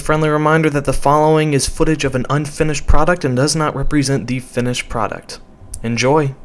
friendly reminder that the following is footage of an unfinished product and does not represent the finished product. Enjoy!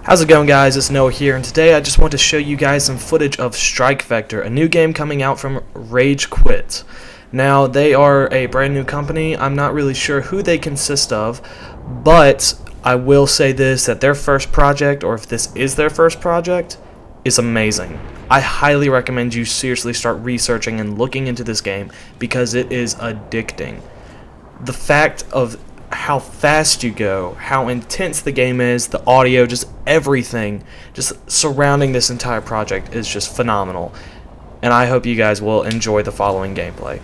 How's it going, guys? It's Noah here, and today I just want to show you guys some footage of Strike Vector, a new game coming out from Ragequit. Now, they are a brand new company. I'm not really sure who they consist of, but I will say this, that their first project, or if this is their first project, is amazing. I highly recommend you seriously start researching and looking into this game because it is addicting. The fact of how fast you go, how intense the game is, the audio, just everything just surrounding this entire project is just phenomenal, and I hope you guys will enjoy the following gameplay.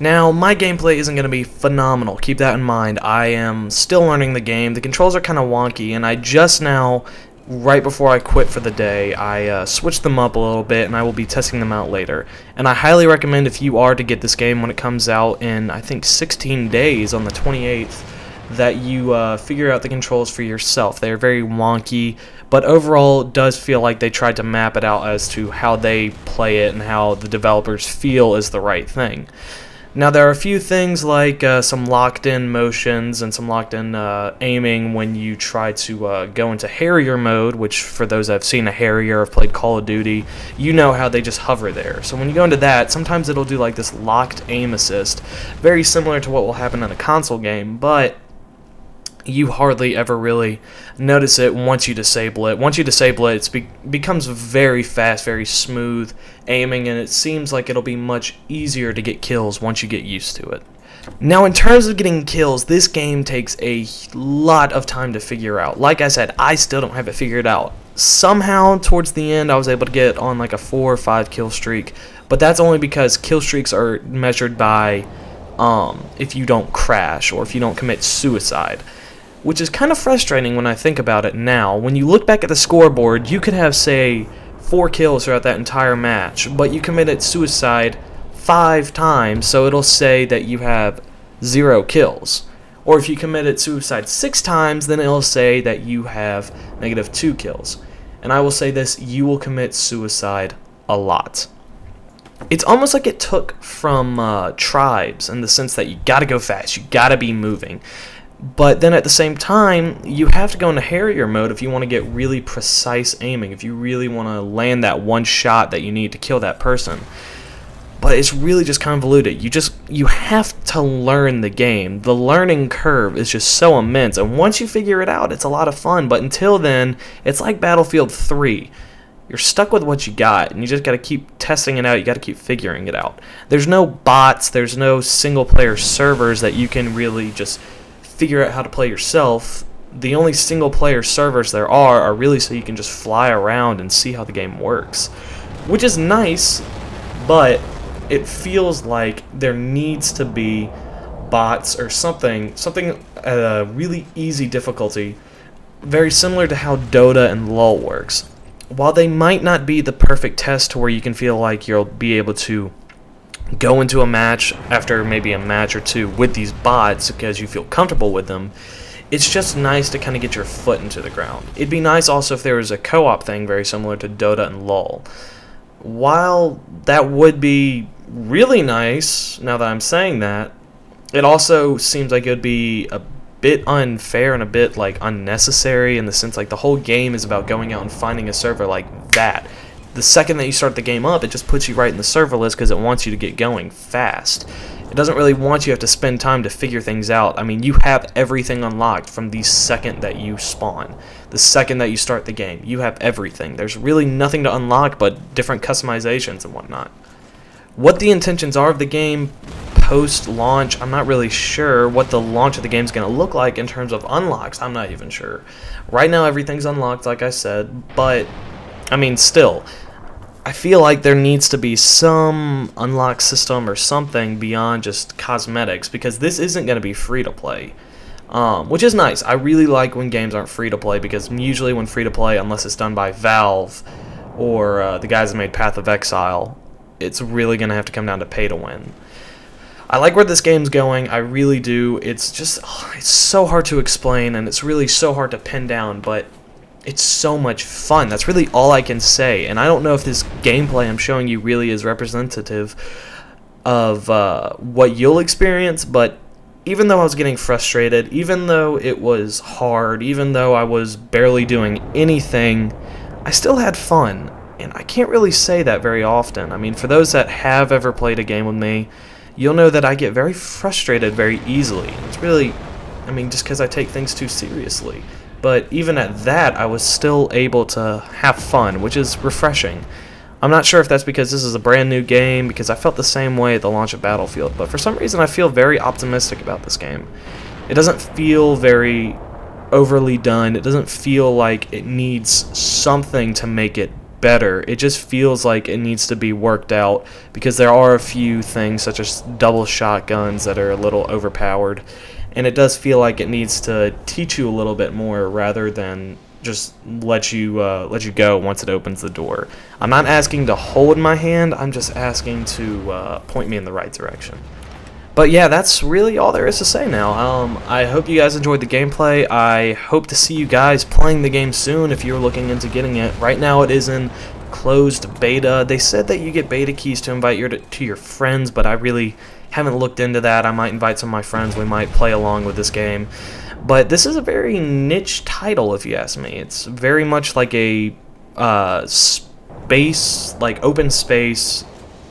Now, my gameplay isn't going to be phenomenal, keep that in mind. I am still learning the game. The controls are kind of wonky, and I just now, right before I quit for the day, I switched them up a little bit, and I will be testing them out later. And I highly recommend, if you are to get this game when it comes out in, I think, 16 days on the 28th, that you figure out the controls for yourself. They are very wonky, but overall it does feel like they tried to map it out as to how they play it and how the developers feel is the right thing. Now, there are a few things like some locked-in motions and some locked-in aiming when you try to go into Harrier mode, which for those that have seen a Harrier or have played Call of Duty, you know how they just hover there. So when you go into that, sometimes it'll do like this locked aim assist, very similar to what will happen in a console game, but you hardly ever really notice it once you disable it. Once you disable it, it becomes very fast, very smooth aiming, and it seems like it'll be much easier to get kills once you get used to it. Now, in terms of getting kills, this game takes a lot of time to figure out. Like I said, I still don't have it figured out. Somehow, towards the end, I was able to get on like a 4 or 5 kill streak, but that's only because kill streaks are measured by if you don't crash or if you don't commit suicide, which is kind of frustrating when I think about it now. When you look back at the scoreboard, you could have, say, 4 kills throughout that entire match, but you committed suicide 5 times, so it'll say that you have 0 kills. Or if you committed suicide 6 times, then it'll say that you have -2 kills. And I will say this, you will commit suicide a lot. It's almost like it took from Tribes in the sense that you gotta go fast, you gotta be moving. But then at the same time, you have to go into Harrier mode if you want to get really precise aiming, if you really want to land that one shot that you need to kill that person. But it's really just convoluted. You have to learn the game. The learning curve is just so immense, and once you figure it out, it's a lot of fun. But until then, it's like Battlefield 3. You're stuck with what you got, and you just got to keep testing it out. You got to keep figuring it out. There's no bots, there's no single-player servers that you can really just figure out how to play yourself. The only single player servers there are really so you can just fly around and see how the game works, which is nice, but it feels like there needs to be bots or something at a really easy difficulty, very similar to how Dota and LoL works. While they might not be the perfect test to where you can feel like you'll be able to go into a match after maybe a match or two with these bots because you feel comfortable with them, it's just nice to kind of get your foot into the ground. It'd be nice also if there was a co-op thing very similar to Dota and LoL. While that would be really nice, now that I'm saying that, it also seems like it would be a bit unfair and a bit like unnecessary in the sense like the whole game is about going out and finding a server like that. The second that you start the game up, it just puts you right in the server list because it wants you to get going fast. It doesn't really want you to have to spend time to figure things out. I mean, you have everything unlocked from the second that you spawn. The second that you start the game, you have everything. There's really nothing to unlock but different customizations and whatnot. What the intentions are of the game post-launch, I'm not really sure. What the launch of the game is going to look like in terms of unlocks, I'm not even sure. Right now, everything's unlocked, like I said, but, I mean, still, I feel like there needs to be some unlock system or something beyond just cosmetics, because this isn't going to be free to play, which is nice. I really like when games aren't free to play, because usually when free to play, unless it's done by Valve or the guys that made Path of Exile, it's really going to have to come down to pay to win. I like where this game's going, I really do. It's just, it's so hard to explain, and it's really so hard to pin down, but it's so much fun. That's really all I can say, and I don't know if this gameplay I'm showing you really is representative of what you'll experience, but even though I was getting frustrated, even though it was hard, even though I was barely doing anything, I still had fun, and I can't really say that very often. I mean, for those that have ever played a game with me, you'll know that I get very frustrated very easily. It's really, I mean, just because I take things too seriously. But even at that, I was still able to have fun, which is refreshing. I'm not sure if that's because this is a brand new game, because I felt the same way at the launch of Battlefield, but for some reason I feel very optimistic about this game. It doesn't feel very overly done. It doesn't feel like it needs something to make it better. It just feels like it needs to be worked out, because there are a few things, such as double shotguns, that are a little overpowered. And it does feel like it needs to teach you a little bit more rather than just let you go once it opens the door. I'm not asking to hold my hand, I'm just asking to point me in the right direction. But yeah, that's really all there is to say now. I hope you guys enjoyed the gameplay. I hope to see you guys playing the game soon if you're looking into getting it. Right now it is in closed beta. They said that you get beta keys to invite to your friends, but I really haven't looked into that. I might invite some of my friends. We might play along with this game. But this is a very niche title, if you ask me. It's very much like a space, like open space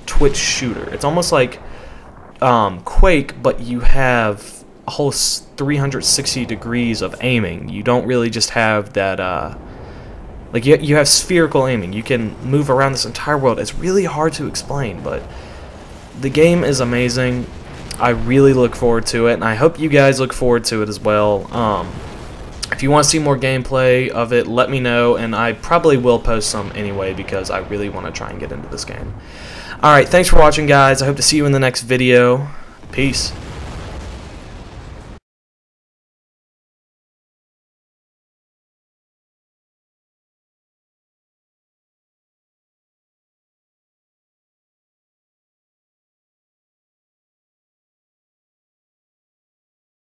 Twitch shooter. It's almost like Quake, but you have a whole 360 degrees of aiming. You don't really just have that, like you have spherical aiming. You can move around this entire world. It's really hard to explain, but the game is amazing. I really look forward to it, and I hope you guys look forward to it as well. If you want to see more gameplay of it, let me know, and I probably will post some anyway, because I really want to try and get into this game. Alright, thanks for watching, guys. I hope to see you in the next video. Peace.